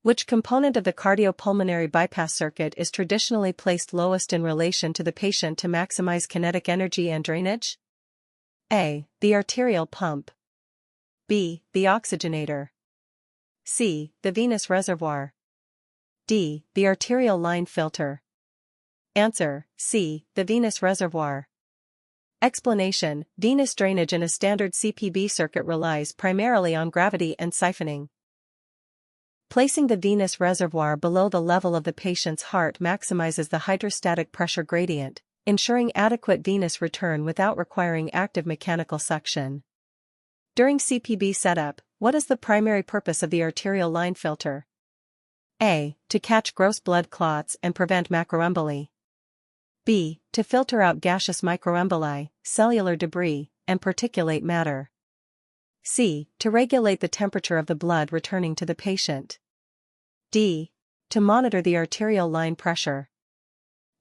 Which component of the cardiopulmonary bypass circuit is traditionally placed lowest in relation to the patient to maximize kinetic energy and drainage? A. The arterial pump. B. The oxygenator. C. The venous reservoir. D. The arterial line filter. Answer: C. The venous reservoir. Explanation: venous drainage in a standard CPB circuit relies primarily on gravity and siphoning. Placing the venous reservoir below the level of the patient's heart maximizes the hydrostatic pressure gradient, ensuring adequate venous return without requiring active mechanical suction. During CPB setup, what is the primary purpose of the arterial line filter? A. To catch gross blood clots and prevent macroemboli. B. To filter out gaseous microemboli, cellular debris, and particulate matter. C. To regulate the temperature of the blood returning to the patient. D. To monitor the arterial line pressure.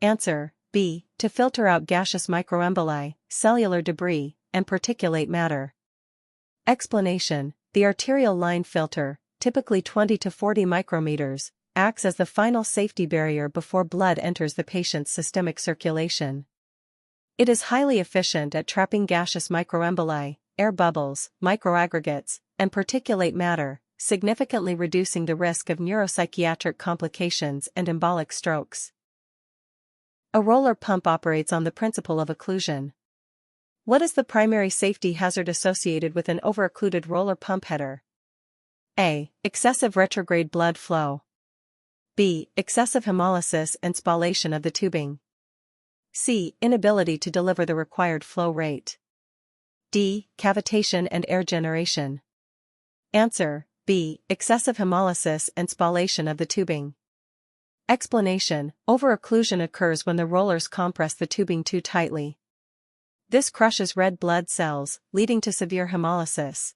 Answer: B. To filter out gaseous microemboli, cellular debris, and particulate matter. Explanation: the arterial line filter, typically 20 to 40 micrometers, acts as the final safety barrier before blood enters the patient's systemic circulation. It is highly efficient at trapping gaseous microemboli, air bubbles, microaggregates, and particulate matter, significantly reducing the risk of neuropsychiatric complications and embolic strokes. A roller pump operates on the principle of occlusion. What is the primary safety hazard associated with an over-occluded roller pump header? A. Excessive retrograde blood flow. B. Excessive hemolysis and spallation of the tubing. C. Inability to deliver the required flow rate. D. Cavitation and air generation. Answer: B. Excessive hemolysis and spallation of the tubing. Explanation: over-occlusion occurs when the rollers compress the tubing too tightly. This crushes red blood cells, leading to severe hemolysis.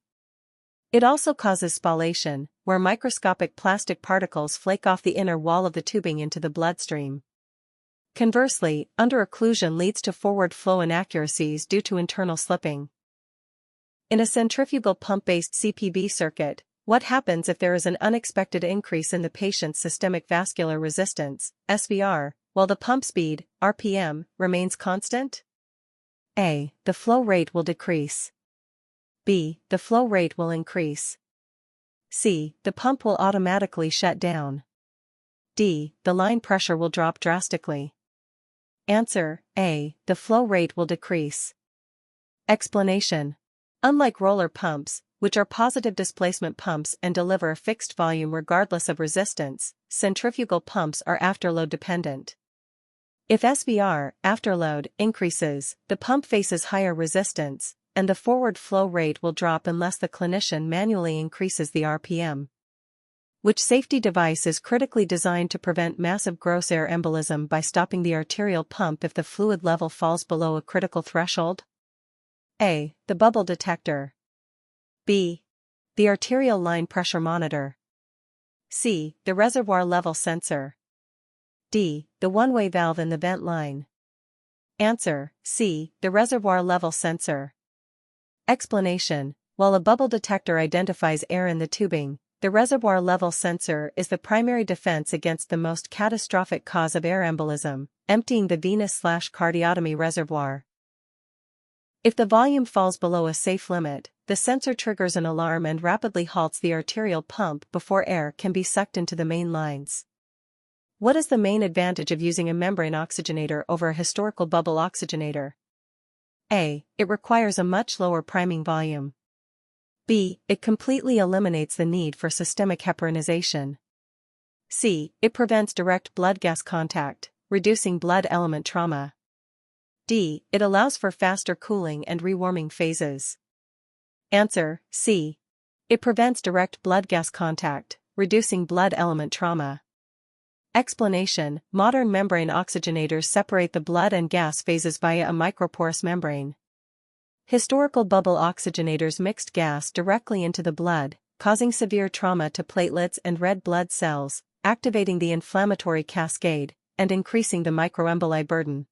It also causes spallation, where microscopic plastic particles flake off the inner wall of the tubing into the bloodstream. Conversely, under-occlusion leads to forward flow inaccuracies due to internal slipping. In a centrifugal pump-based CPB circuit, what happens if there is an unexpected increase in the patient's systemic vascular resistance, SVR, while the pump speed, RPM, remains constant? A. The flow rate will decrease. B. The flow rate will increase. C. The pump will automatically shut down. D. The line pressure will drop drastically. Answer: A. The flow rate will decrease. Explanation: unlike roller pumps, which are positive displacement pumps and deliver a fixed volume regardless of resistance, centrifugal pumps are afterload dependent. If SVR, afterload, increases, the pump faces higher resistance, and the forward flow rate will drop unless the clinician manually increases the RPM. Which safety device is critically designed to prevent massive gross air embolism by stopping the arterial pump if the fluid level falls below a critical threshold? A. The bubble detector. B. The arterial line pressure monitor. C. The reservoir level sensor. D. The one-way valve in the vent line. Answer: C. The reservoir level sensor. Explanation: while a bubble detector identifies air in the tubing, the reservoir level sensor is the primary defense against the most catastrophic cause of air embolism, emptying the venous/cardiotomy reservoir. If the volume falls below a safe limit, the sensor triggers an alarm and rapidly halts the arterial pump before air can be sucked into the main lines. What is the main advantage of using a membrane oxygenator over a historical bubble oxygenator? A. It requires a much lower priming volume. B. It completely eliminates the need for systemic heparinization. C. It prevents direct blood-gas contact, reducing blood element trauma. D. It allows for faster cooling and rewarming phases. Answer: C. It prevents direct blood-gas contact, reducing blood element trauma. Explanation: modern membrane oxygenators separate the blood and gas phases via a microporous membrane. Historical bubble oxygenators mixed gas directly into the blood, causing severe trauma to platelets and red blood cells, activating the inflammatory cascade, and increasing the microemboli burden.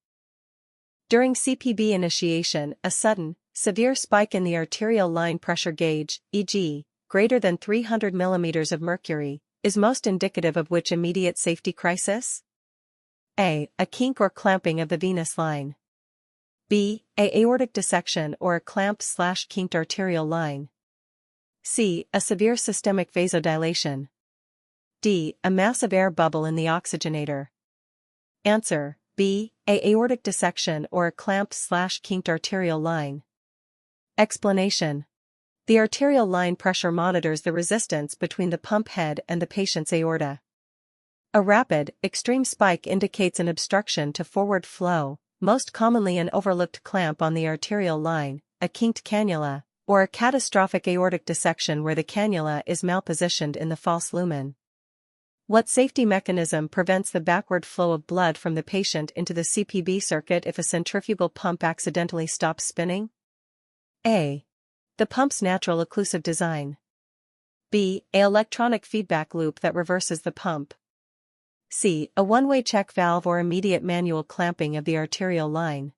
During CPB initiation, a sudden, severe spike in the arterial line pressure gauge, e.g., greater than 300 mm of mercury, is most indicative of which immediate safety crisis? A. A kink or clamping of the venous line. B. A aortic dissection or a clamped/kinked arterial line. C. A severe systemic vasodilation. D. A massive air bubble in the oxygenator. Answer: B. A aortic dissection or a clamped/kinked arterial line. Explanation: the arterial line pressure monitors the resistance between the pump head and the patient's aorta. A rapid, extreme spike indicates an obstruction to forward flow, most commonly an overlooked clamp on the arterial line, a kinked cannula, or a catastrophic aortic dissection where the cannula is malpositioned in the false lumen. What safety mechanism prevents the backward flow of blood from the patient into the CPB circuit if a centrifugal pump accidentally stops spinning? A. The pump's natural occlusive design. B. A electronic feedback loop that reverses the pump. C. A one-way check valve or immediate manual clamping of the arterial line.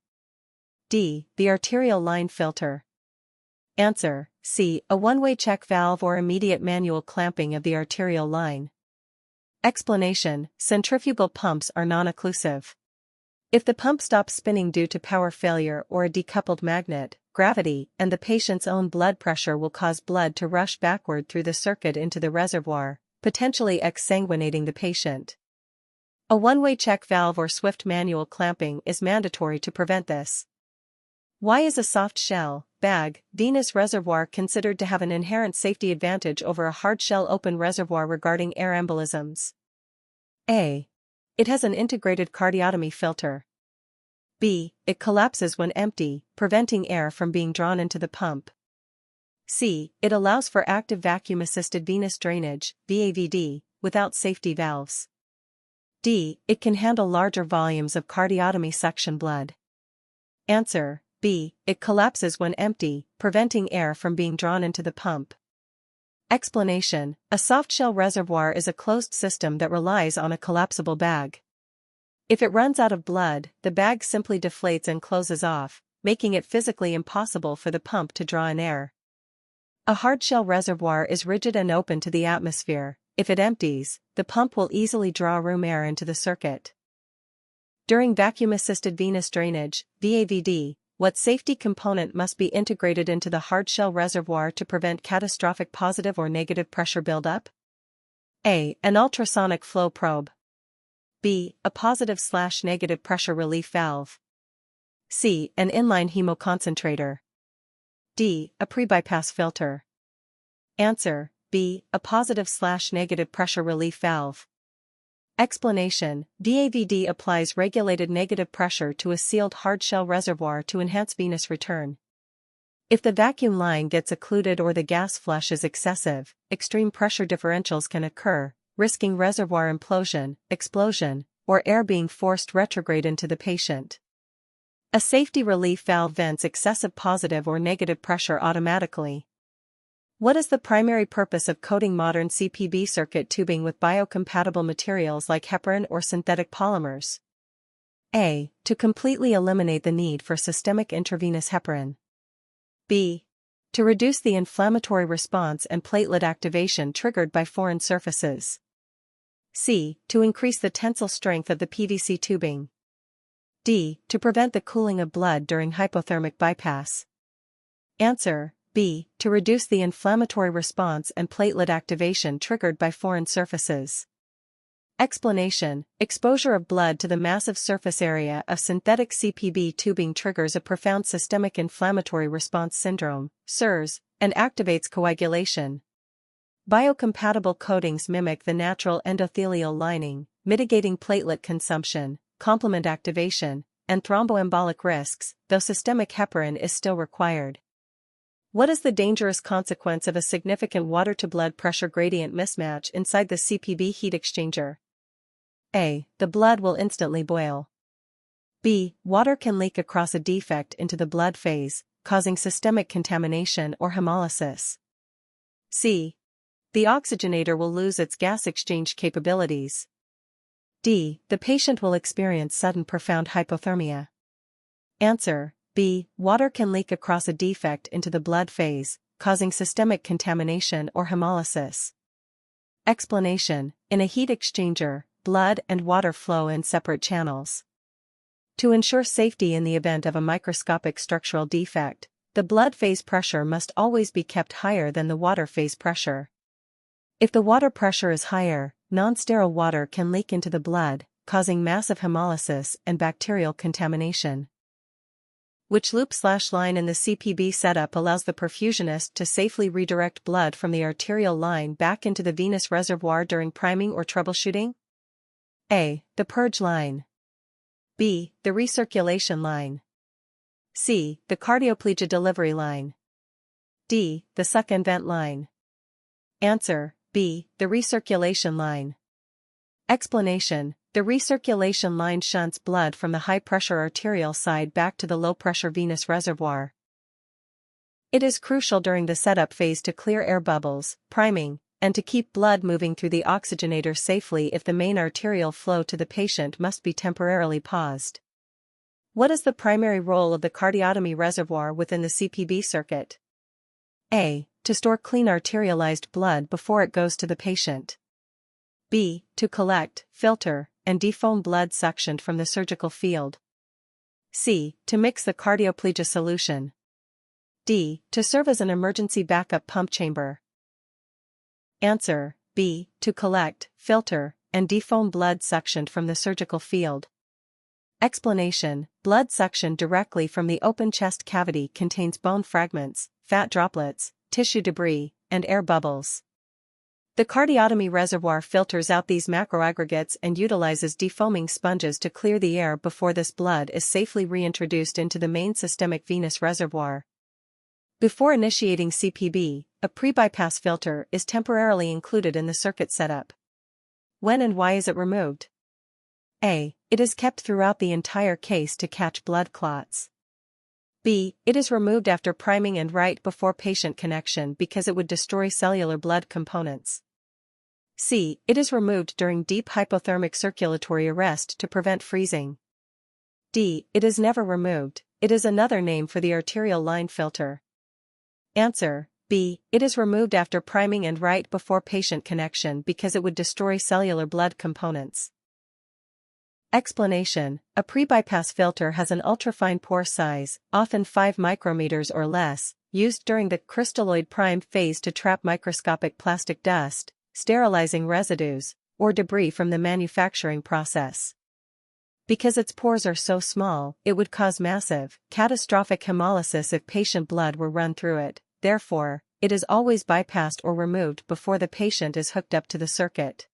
D. The arterial line filter. Answer: C. A one-way check valve or immediate manual clamping of the arterial line. Explanation: centrifugal pumps are non-occlusive. If the pump stops spinning due to power failure or a decoupled magnet, gravity and the patient's own blood pressure will cause blood to rush backward through the circuit into the reservoir, potentially exsanguinating the patient. A one-way check valve or swift manual clamping is mandatory to prevent this. Why is a soft shell, bag, venous reservoir considered to have an inherent safety advantage over a hard shell open reservoir regarding air embolisms? A. It has an integrated cardiotomy filter. B. It collapses when empty, preventing air from being drawn into the pump. C. It allows for active vacuum-assisted venous drainage, VAVD, without safety valves. D. It can handle larger volumes of cardiotomy suction blood. Answer: B. It collapses when empty, preventing air from being drawn into the pump. Explanation: a softshell reservoir is a closed system that relies on a collapsible bag. If it runs out of blood, the bag simply deflates and closes off, making it physically impossible for the pump to draw in air. A hardshell reservoir is rigid and open to the atmosphere. If it empties, the pump will easily draw room air into the circuit. During vacuum-assisted venous drainage, VAVD, what safety component must be integrated into the hardshell reservoir to prevent catastrophic positive or negative pressure buildup? A. An ultrasonic flow probe. B. A positive/negative pressure relief valve. C. An inline hemoconcentrator. D. A pre-bypass filter. Answer: B. A positive/negative pressure relief valve. Explanation: VAVD applies regulated negative pressure to a sealed hardshell reservoir to enhance venous return. If the vacuum line gets occluded or the gas flush is excessive, extreme pressure differentials can occur, risking reservoir implosion, explosion, or air being forced retrograde into the patient. A safety relief valve vents excessive positive or negative pressure automatically. What is the primary purpose of coating modern CPB circuit tubing with biocompatible materials like heparin or synthetic polymers? A. To completely eliminate the need for systemic intravenous heparin. B. To reduce the inflammatory response and platelet activation triggered by foreign surfaces. C. To increase the tensile strength of the PVC tubing. D. To prevent the cooling of blood during hypothermic bypass. Answer: B. To reduce the inflammatory response and platelet activation triggered by foreign surfaces. Explanation: exposure of blood to the massive surface area of synthetic CPB tubing triggers a profound systemic inflammatory response syndrome, SIRS, and activates coagulation. Biocompatible coatings mimic the natural endothelial lining, mitigating platelet consumption, complement activation, and thromboembolic risks, though systemic heparin is still required. What is the dangerous consequence of a significant water-to-blood pressure gradient mismatch inside the CPB heat exchanger? A. The blood will instantly boil. B. Water can leak across a defect into the blood phase, causing systemic contamination or hemolysis. C. The oxygenator will lose its gas exchange capabilities. D. The patient will experience sudden profound hypothermia. Answer: B. Water can leak across a defect into the blood phase, causing systemic contamination or hemolysis. Explanation: in a heat exchanger, blood and water flow in separate channels. To ensure safety in the event of a microscopic structural defect, the blood phase pressure must always be kept higher than the water phase pressure. If the water pressure is higher, non-sterile water can leak into the blood, causing massive hemolysis and bacterial contamination. Which loop/line in the CPB setup allows the perfusionist to safely redirect blood from the arterial line back into the venous reservoir during priming or troubleshooting? A. The purge line. B. The recirculation line. C. The cardioplegia delivery line. D. The suck and vent line. Answer: B. The recirculation line. Explanation: the recirculation line shunts blood from the high-pressure arterial side back to the low-pressure venous reservoir. It is crucial during the setup phase to clear air bubbles, priming, and to keep blood moving through the oxygenator safely if the main arterial flow to the patient must be temporarily paused. What is the primary role of the cardiotomy reservoir within the CPB circuit? A. To store clean arterialized blood before it goes to the patient. B. To collect, filter, and defoam blood suctioned from the surgical field. C. To mix the cardioplegia solution. D. To serve as an emergency backup pump chamber. Answer: B. To collect, filter, and defoam blood suctioned from the surgical field. Explanation: blood suctioned directly from the open chest cavity contains bone fragments, fat droplets, tissue debris, and air bubbles. The cardiotomy reservoir filters out these macroaggregates and utilizes defoaming sponges to clear the air before this blood is safely reintroduced into the main systemic venous reservoir. Before initiating CPB, a pre-bypass filter is temporarily included in the circuit setup. When and why is it removed? A. It is kept throughout the entire case to catch blood clots. B. It is removed after priming and right before patient connection because it would destroy cellular blood components. C. It is removed during deep hypothermic circulatory arrest to prevent freezing. D. It is never removed, it is another name for the arterial line filter. Answer: B. It is removed after priming and right before patient connection because it would destroy cellular blood components. Explanation: a pre-bypass filter has an ultrafine pore size, often 5 micrometers or less, used during the crystalloid prime phase to trap microscopic plastic dust, sterilizing residues, or debris from the manufacturing process. Because its pores are so small, it would cause massive, catastrophic hemolysis if patient blood were run through it. Therefore, it is always bypassed or removed before the patient is hooked up to the circuit.